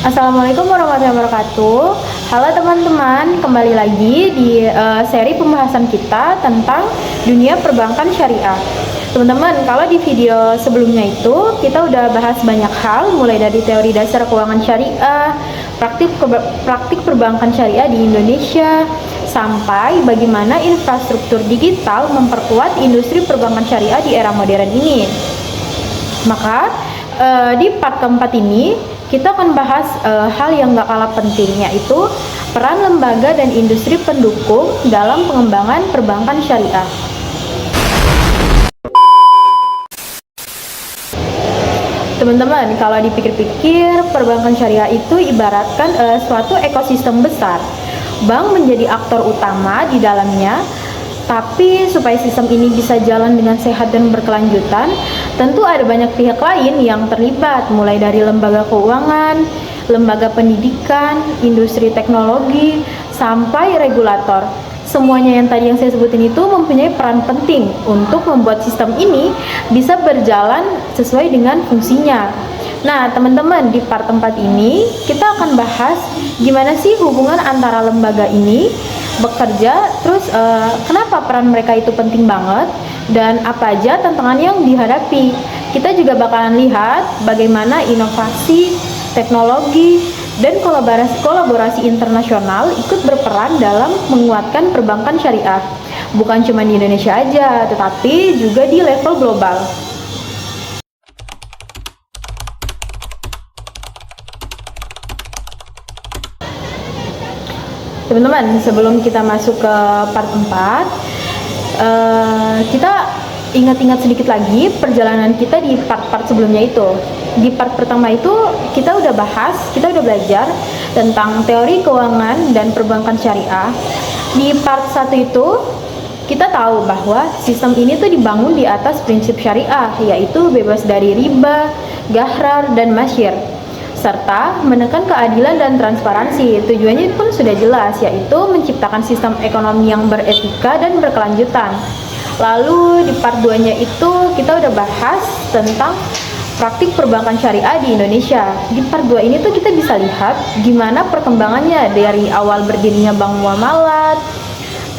Assalamualaikum warahmatullahi wabarakatuh. Halo teman-teman, kembali lagi di seri pembahasan kita tentang dunia perbankan syariah. Teman-teman, kalau di video sebelumnya itu kita udah bahas banyak hal, mulai dari teori dasar keuangan syariah, praktik perbankan syariah di Indonesia, sampai bagaimana infrastruktur digital memperkuat industri perbankan syariah di era modern ini. Maka di part keempat ini kita akan bahas hal yang gak kalah penting, yaitu peran lembaga dan industri pendukung dalam pengembangan perbankan syariah. Teman-teman, kalau dipikir-pikir, perbankan syariah itu ibaratkan suatu ekosistem besar. Bank menjadi aktor utama di dalamnya. Tapi supaya sistem ini bisa jalan dengan sehat dan berkelanjutan, tentu ada banyak pihak lain yang terlibat, mulai dari lembaga keuangan, lembaga pendidikan, industri teknologi, sampai regulator. Semuanya yang tadi yang saya sebutin itu mempunyai peran penting untuk membuat sistem ini bisa berjalan sesuai dengan fungsinya. Nah, teman-teman, di part 4 ini kita akan bahas gimana sih hubungan antara lembaga ini bekerja, terus kenapa peran mereka itu penting banget, dan apa aja tantangan yang dihadapi. Kita juga bakalan lihat bagaimana inovasi, teknologi, dan kolaborasi internasional ikut berperan dalam menguatkan perbankan syariah. Bukan cuma di Indonesia aja, tetapi juga di level global. Teman-teman, sebelum kita masuk ke part 4, kita ingat-ingat sedikit lagi perjalanan kita di part-part sebelumnya itu. Di part pertama itu kita udah belajar tentang teori keuangan dan perbankan syariah. Di part 1 itu kita tahu bahwa sistem ini tuh dibangun di atas prinsip syariah, yaitu bebas dari riba, gahrar, dan masyir, serta menekan keadilan dan transparansi. Tujuannya pun sudah jelas, yaitu menciptakan sistem ekonomi yang beretika dan berkelanjutan. Lalu di part 2-nya itu kita udah bahas tentang praktik perbankan syariah di Indonesia. Di part 2 ini tuh kita bisa lihat gimana perkembangannya dari awal berdirinya bank muamalat,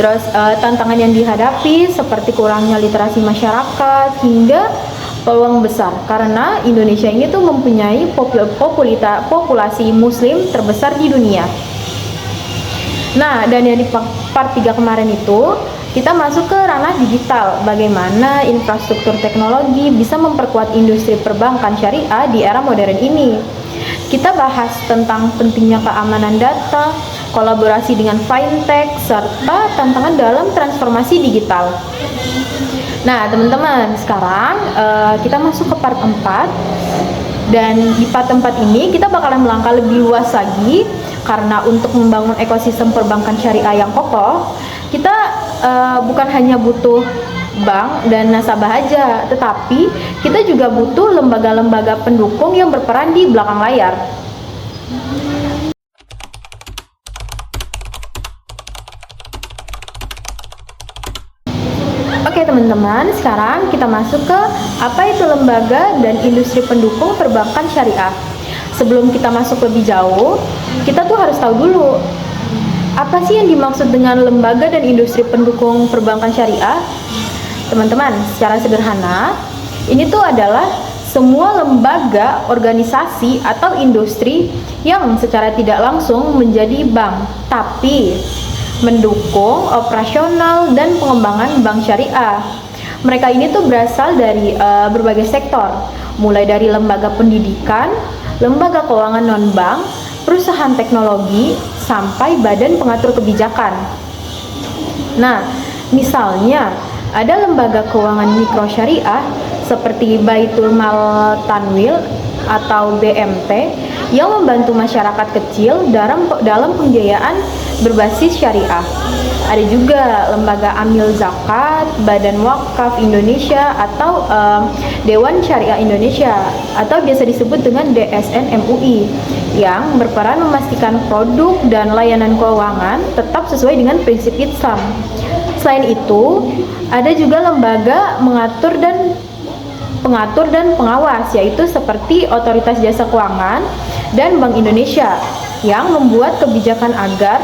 terus tantangan yang dihadapi seperti kurangnya literasi masyarakat, hingga peluang besar karena Indonesia ini tuh mempunyai populasi muslim terbesar di dunia. Nah, dan yang di part 3 kemarin itu kita masuk ke ranah digital, bagaimana infrastruktur teknologi bisa memperkuat industri perbankan syariah di era modern ini. Kita bahas tentang pentingnya keamanan data, kolaborasi dengan fintech, serta tantangan dalam transformasi digital. Nah, teman-teman, sekarang kita masuk ke part 4. Dan di part 4 ini kita bakalan melangkah lebih luas lagi, karena untuk membangun ekosistem perbankan syariah yang kokoh, kita bukan hanya butuh bank dan nasabah aja, tetapi kita juga butuh lembaga-lembaga pendukung yang berperan di belakang layar. Oke teman-teman, sekarang kita masuk ke apa itu lembaga dan industri pendukung perbankan syariah. Sebelum kita masuk lebih jauh, kita tuh harus tahu dulu apa sih yang dimaksud dengan lembaga dan industri pendukung perbankan syariah. Teman-teman, secara sederhana, ini tuh adalah semua lembaga, organisasi, atau industri yang secara tidak langsung menjadi bank, tapi mendukung operasional dan pengembangan bank syariah. Mereka ini tuh berasal dari berbagai sektor, mulai dari lembaga pendidikan, lembaga keuangan non-bank, perusahaan teknologi, sampai badan pengatur kebijakan. Nah, misalnya ada lembaga keuangan mikro syariah seperti Baitul Mal Tanwil atau BMT yang membantu masyarakat kecil dalam pembiayaan berbasis syariah. Ada juga lembaga Amil Zakat, Badan Wakaf Indonesia, atau Dewan Syariah Indonesia, atau biasa disebut dengan DSN MUI, yang berperan memastikan produk dan layanan keuangan tetap sesuai dengan prinsip Islam. Selain itu, ada juga lembaga pengatur dan pengawas, yaitu seperti Otoritas Jasa Keuangan dan Bank Indonesia yang membuat kebijakan agar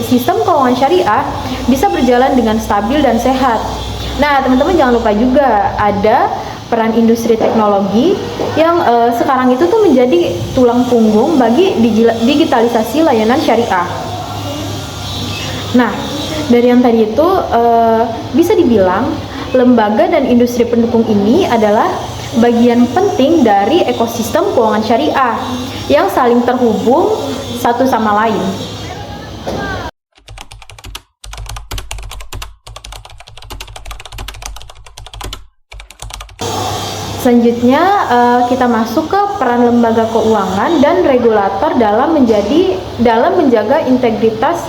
sistem keuangan syariah bisa berjalan dengan stabil dan sehat. Nah, teman-teman jangan lupa juga ada peran industri teknologi yang sekarang itu tuh menjadi tulang punggung bagi digitalisasi layanan syariah. Nah, dari yang tadi itu bisa dibilang lembaga dan industri pendukung ini adalah bagian penting dari ekosistem keuangan syariah yang saling terhubung satu sama lain. Selanjutnya kita masuk ke peran lembaga keuangan dan regulator dalam menjaga integritas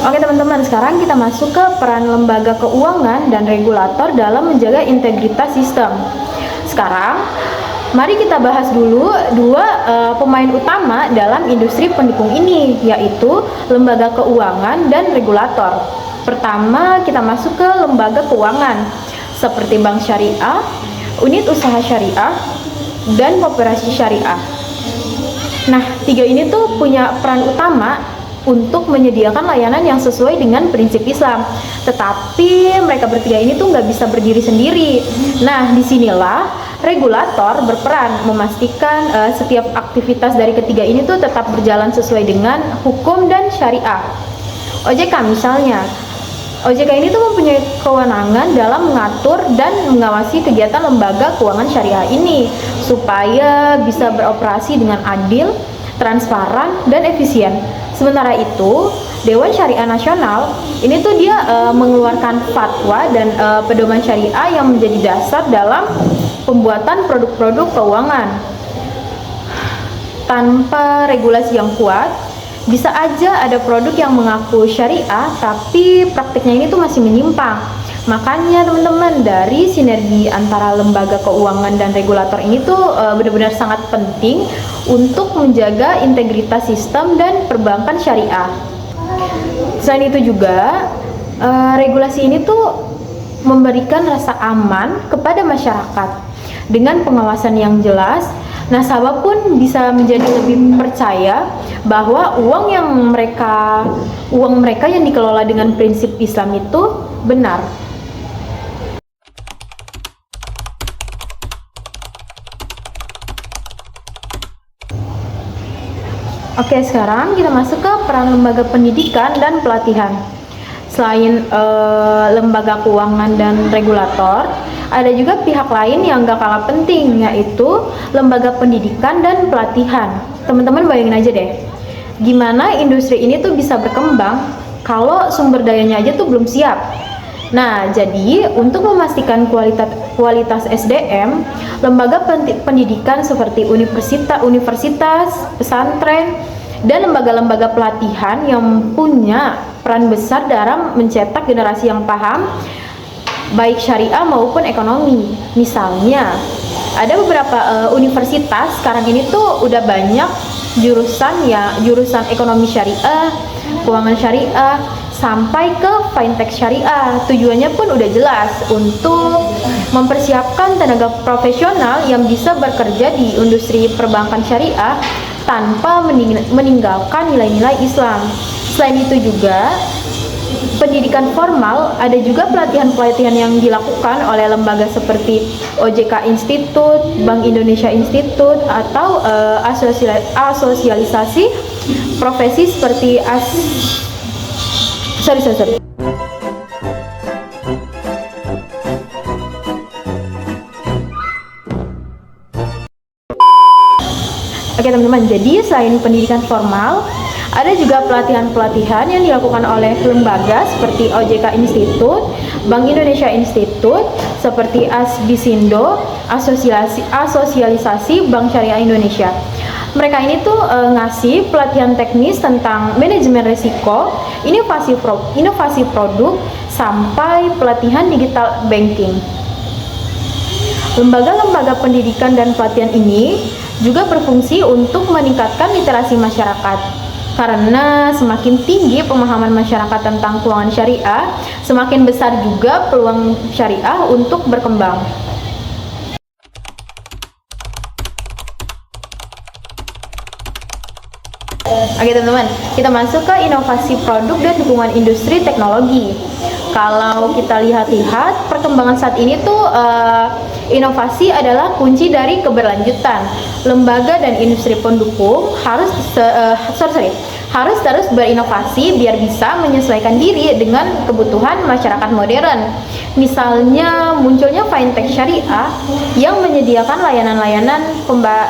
Oke teman-teman, sekarang kita masuk ke peran lembaga keuangan dan regulator dalam menjaga integritas sistem. Sekarang, mari kita bahas dulu dua pemain utama dalam industri pendukung ini, yaitu lembaga keuangan dan regulator. Pertama, kita masuk ke lembaga keuangan, seperti bank syariah, unit usaha syariah, dan koperasi syariah. Nah, tiga ini tuh punya peran utama untuk menyediakan layanan yang sesuai dengan prinsip Islam. Tetapi mereka bertiga ini tuh nggak bisa berdiri sendiri. Nah, disinilah regulator berperan memastikan setiap aktivitas dari ketiga ini tuh tetap berjalan sesuai dengan hukum dan syariah. OJK misalnya, OJK ini tuh mempunyai kewenangan dalam mengatur dan mengawasi kegiatan lembaga keuangan syariah ini supaya bisa beroperasi dengan adil, transparan, dan efisien. Sementara itu, Dewan Syariah Nasional ini tuh dia mengeluarkan fatwa dan pedoman syariah yang menjadi dasar dalam pembuatan produk-produk keuangan. Tanpa regulasi yang kuat, bisa aja ada produk yang mengaku syariah tapi praktiknya ini tuh masih menyimpang. Makanya teman-teman, dari sinergi antara lembaga keuangan dan regulator ini tuh benar-benar sangat penting untuk menjaga integritas sistem dan perbankan syariah. Selain itu juga regulasi ini tuh memberikan rasa aman kepada masyarakat dengan pengawasan yang jelas. Nasabah pun bisa menjadi lebih percaya bahwa uang mereka yang dikelola dengan prinsip Islam itu benar. Oke, sekarang kita masuk ke peran lembaga pendidikan dan pelatihan. Selain lembaga keuangan dan regulator, ada juga pihak lain yang gak kalah penting, yaitu lembaga pendidikan dan pelatihan. Teman-teman bayangin aja deh, gimana industri ini tuh bisa berkembang kalau sumber dayanya aja tuh belum siap. Nah, jadi untuk memastikan kualitas SDM, lembaga pendidikan seperti universitas, pesantren, dan lembaga-lembaga pelatihan yang punya peran besar dalam mencetak generasi yang paham baik syariah maupun ekonomi. Misalnya, ada beberapa universitas sekarang ini tuh udah banyak jurusan ekonomi syariah, keuangan syariah, sampai ke fintech syariah. Tujuannya pun udah jelas, untuk mempersiapkan tenaga profesional yang bisa bekerja di industri perbankan syariah tanpa meninggalkan nilai-nilai Islam. Selain itu juga pendidikan formal, ada juga pelatihan-pelatihan yang dilakukan oleh lembaga seperti OJK Institute, Bank Indonesia Institute, atau asosialisasi profesi seperti Oke teman-teman, jadi selain pendidikan formal, ada juga pelatihan-pelatihan yang dilakukan oleh lembaga seperti OJK Institute, Bank Indonesia Institute, seperti Asbisindo, Asosialisasi Bank Syariah Indonesia. Mereka ini tuh ngasih pelatihan teknis tentang manajemen risiko, inovasi produk, sampai pelatihan digital banking. Lembaga-lembaga pendidikan dan pelatihan ini juga berfungsi untuk meningkatkan literasi masyarakat. Karena semakin tinggi pemahaman masyarakat tentang keuangan syariah, semakin besar juga peluang syariah untuk berkembang. Oke teman-teman, kita masuk ke inovasi produk dan dukungan industri teknologi. Kalau kita lihat-lihat perkembangan saat ini tuh inovasi adalah kunci dari keberlanjutan. Lembaga dan industri pendukung harus harus terus berinovasi biar bisa menyesuaikan diri dengan kebutuhan masyarakat modern. Misalnya munculnya fintech syariah yang menyediakan layanan-layanan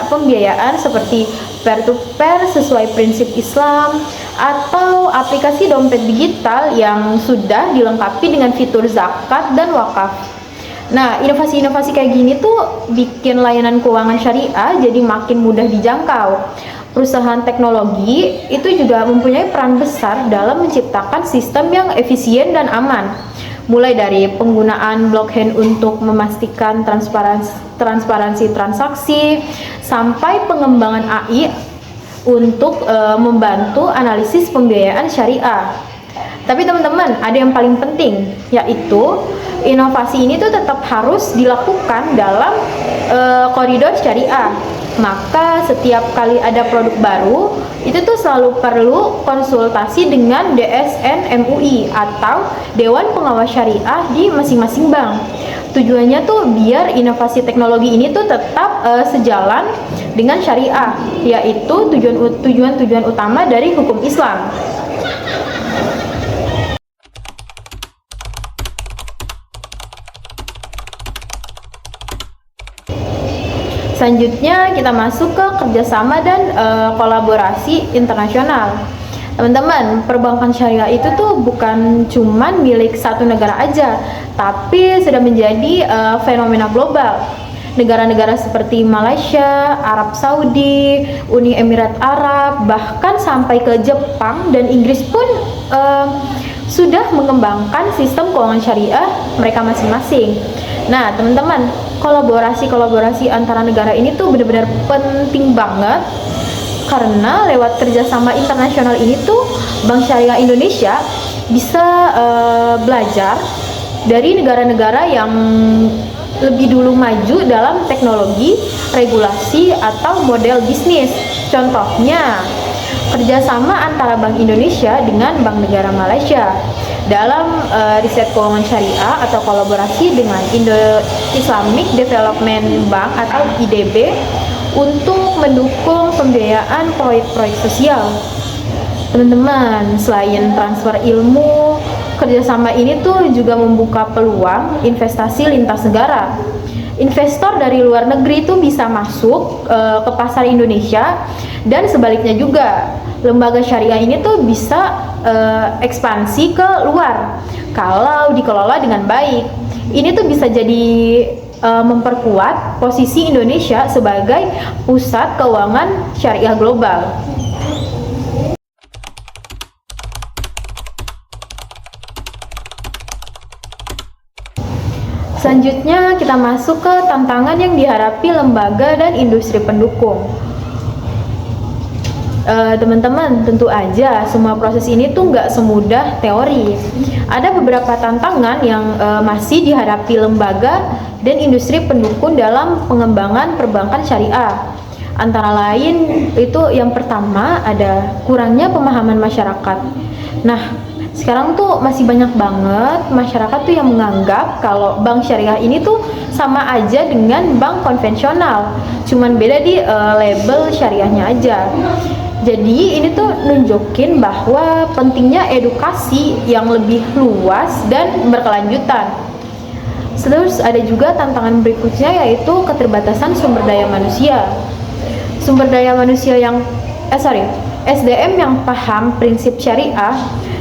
pembiayaan seperti peer-to-peer sesuai prinsip Islam, atau aplikasi dompet digital yang sudah dilengkapi dengan fitur zakat dan wakaf. Nah, inovasi-inovasi kayak gini tuh bikin layanan keuangan syariah jadi makin mudah dijangkau. Perusahaan teknologi itu juga mempunyai peran besar dalam menciptakan sistem yang efisien dan aman. Mulai dari penggunaan blockchain untuk memastikan transparansi transaksi, sampai pengembangan AI untuk membantu analisis pembiayaan syariah. Tapi teman-teman, ada yang paling penting, yaitu inovasi ini tuh tetap harus dilakukan dalam koridor syariah. Maka setiap kali ada produk baru, itu tuh selalu perlu konsultasi dengan DSN MUI atau Dewan Pengawas Syariah di masing-masing bank. Tujuannya tuh biar inovasi teknologi ini tuh tetap sejalan dengan syariah, yaitu tujuan utama dari hukum Islam. Selanjutnya kita masuk ke kerjasama dan kolaborasi internasional. Teman-teman, perbankan syariah itu tuh bukan cuman milik satu negara aja, tapi sudah menjadi fenomena global. Negara-negara seperti Malaysia, Arab Saudi, Uni Emirat Arab, bahkan sampai ke Jepang dan Inggris pun sudah mengembangkan sistem keuangan syariah mereka masing-masing. Nah, teman-teman, kolaborasi antara negara ini tuh benar-benar penting banget, karena lewat kerjasama internasional ini tuh Bank Syariah Indonesia bisa belajar dari negara-negara yang lebih dulu maju dalam teknologi, regulasi, atau model bisnis. Contohnya, kerjasama antara Bank Indonesia dengan Bank Negara Malaysia dalam riset keuangan syariah atau kolaborasi dengan Islamic Development Bank atau IDB untuk mendukung pembiayaan proyek-proyek sosial. Teman-teman, selain transfer ilmu, kerjasama ini tuh juga membuka peluang investasi lintas negara. Investor dari luar negeri tuh bisa masuk ke pasar Indonesia, dan sebaliknya juga lembaga syariah ini tuh bisa ekspansi ke luar kalau dikelola dengan baik. Ini tuh bisa jadi memperkuat posisi Indonesia sebagai pusat keuangan syariah global. Selanjutnya kita masuk ke tantangan yang dihadapi lembaga dan industri pendukung. Teman-teman, tentu aja semua proses ini tuh nggak semudah teori. Ada beberapa tantangan yang masih dihadapi lembaga dan industri pendukung dalam pengembangan perbankan syariah. Antara lain itu yang pertama ada kurangnya pemahaman masyarakat. Nah, sekarang tuh masih banyak banget masyarakat tuh yang menganggap kalau bank syariah ini tuh sama aja dengan bank konvensional, cuman beda di label syariahnya aja. Jadi ini tuh nunjukin bahwa pentingnya edukasi yang lebih luas dan berkelanjutan. Terus ada juga tantangan berikutnya, yaitu keterbatasan sumber daya manusia. SDM yang paham prinsip syariah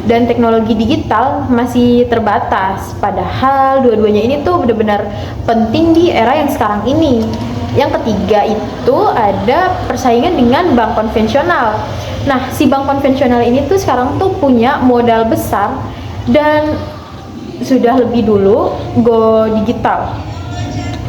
dan teknologi digital masih terbatas. Padahal dua-duanya ini tuh benar-benar penting di era yang sekarang ini. Yang ketiga itu ada persaingan dengan bank konvensional. Nah, si bank konvensional ini tuh sekarang tuh punya modal besar dan sudah lebih dulu go digital.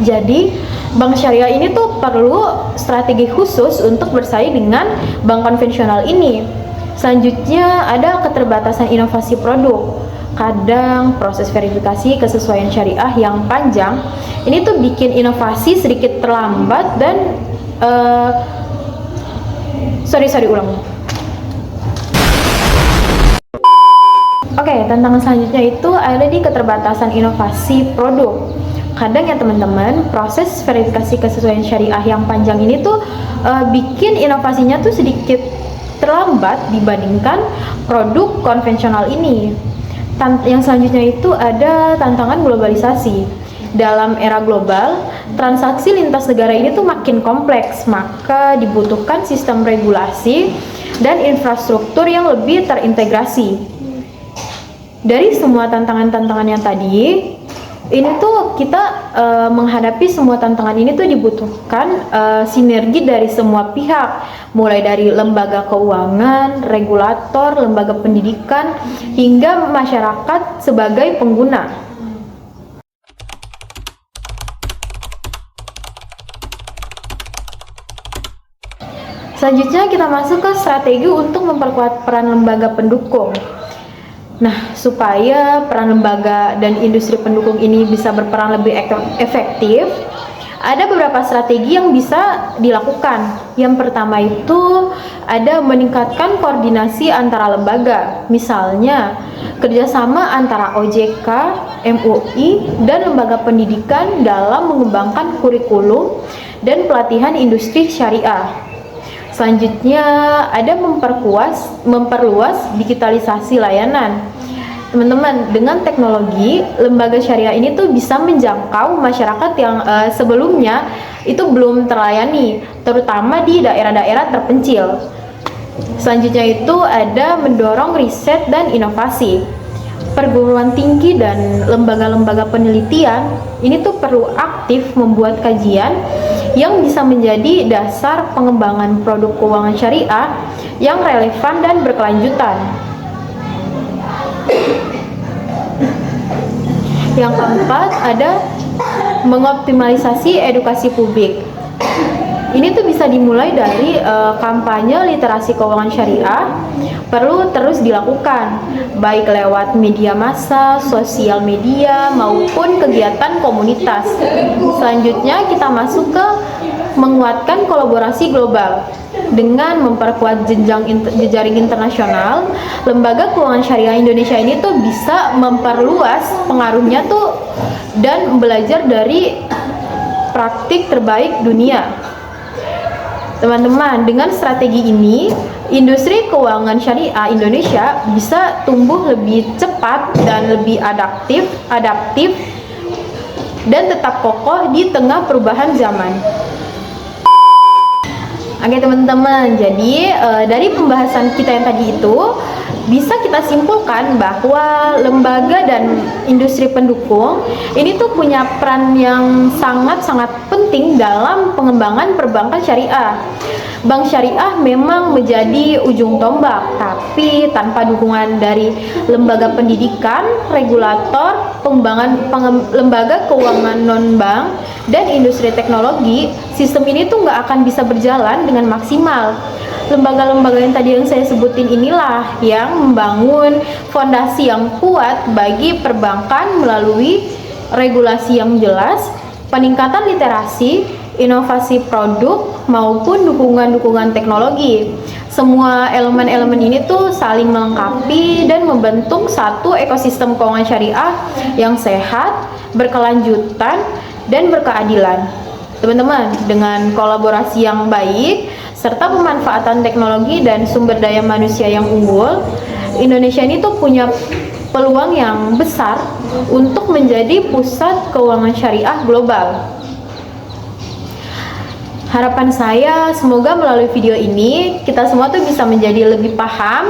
Jadi bank syariah ini tuh perlu strategi khusus untuk bersaing dengan bank konvensional ini. Selanjutnya ada keterbatasan inovasi produk. Kadang proses verifikasi kesesuaian syariah yang panjang ini tuh bikin inovasi sedikit terlambat dan ulang. Oke, tantangan selanjutnya itu ada di keterbatasan inovasi produk. Kadang ya teman-teman, proses verifikasi kesesuaian syariah yang panjang ini tuh bikin inovasinya tuh sedikit terlambat dibandingkan produk konvensional ini. Yang selanjutnya itu ada tantangan globalisasi. Dalam era global, transaksi lintas negara ini tuh makin kompleks, maka dibutuhkan sistem regulasi dan infrastruktur yang lebih terintegrasi. Dari semua tantangan-tantangan yang tadi, ini tuh kita menghadapi semua tantangan ini tuh dibutuhkan sinergi dari semua pihak, mulai dari lembaga keuangan, regulator, lembaga pendidikan, hingga masyarakat sebagai pengguna. Selanjutnya kita masuk ke strategi untuk memperkuat peran lembaga pendukung. Nah, supaya peran lembaga dan industri pendukung ini bisa berperan lebih efektif, ada beberapa strategi yang bisa dilakukan. Yang pertama itu ada meningkatkan koordinasi antara lembaga, misalnya kerjasama antara OJK, MUI, dan lembaga pendidikan dalam mengembangkan kurikulum dan pelatihan industri syariah. Selanjutnya ada memperluas digitalisasi layanan. Teman-teman, dengan teknologi, lembaga syariah ini tuh bisa menjangkau masyarakat yang sebelumnya itu belum terlayani, terutama di daerah-daerah terpencil. Selanjutnya itu ada mendorong riset dan inovasi. Perguruan tinggi dan lembaga-lembaga penelitian ini tuh perlu aktif membuat kajian yang bisa menjadi dasar pengembangan produk keuangan syariah yang relevan dan berkelanjutan. Yang keempat ada mengoptimalisasi edukasi publik. Ini tuh bisa dimulai dari kampanye literasi keuangan syariah, perlu terus dilakukan, baik lewat media massa, sosial media, maupun kegiatan komunitas. Selanjutnya kita masuk ke menguatkan kolaborasi global. Dengan memperkuat jejaring internasional, lembaga keuangan syariah Indonesia ini tuh bisa memperluas pengaruhnya tuh dan belajar dari praktik terbaik dunia. Teman-teman, dengan strategi ini, industri keuangan syariah Indonesia bisa tumbuh lebih cepat dan lebih adaptif dan tetap kokoh di tengah perubahan zaman. Oke teman-teman, jadi dari pembahasan kita yang tadi itu bisa kita simpulkan bahwa lembaga dan industri pendukung ini tuh punya peran yang sangat-sangat penting dalam pengembangan perbankan syariah. Bank syariah memang menjadi ujung tombak, tapi tanpa dukungan dari lembaga pendidikan, regulator, lembaga keuangan non-bank, dan industri teknologi, sistem ini tuh nggak akan bisa berjalan dengan maksimal. Lembaga-lembaga yang tadi yang saya sebutin inilah yang membangun fondasi yang kuat bagi perbankan melalui regulasi yang jelas, peningkatan literasi, inovasi produk, maupun dukungan-dukungan teknologi. Semua elemen-elemen ini tuh saling melengkapi dan membentuk satu ekosistem keuangan syariah yang sehat, berkelanjutan, dan berkeadilan. Teman-teman, dengan kolaborasi yang baik serta pemanfaatan teknologi dan sumber daya manusia yang unggul, Indonesia ini tuh punya peluang yang besar untuk menjadi pusat keuangan syariah global. Harapan saya semoga melalui video ini kita semua tuh bisa menjadi lebih paham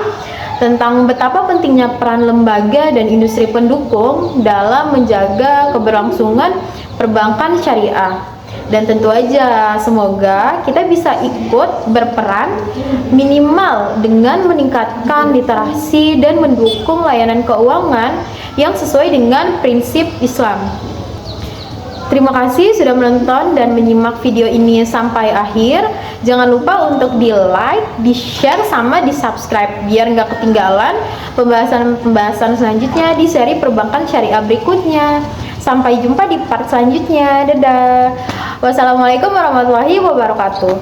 tentang betapa pentingnya peran lembaga dan industri pendukung dalam menjaga keberlangsungan perbankan syariah. Dan tentu aja semoga kita bisa ikut berperan minimal dengan meningkatkan literasi dan mendukung layanan keuangan yang sesuai dengan prinsip Islam. Terima kasih sudah menonton dan menyimak video ini sampai akhir. Jangan lupa untuk di like, di share, sama di subscribe biar nggak ketinggalan pembahasan-pembahasan selanjutnya di seri perbankan syariah berikutnya. Sampai jumpa di part selanjutnya. Dadah. Wassalamualaikum warahmatullahi wabarakatuh.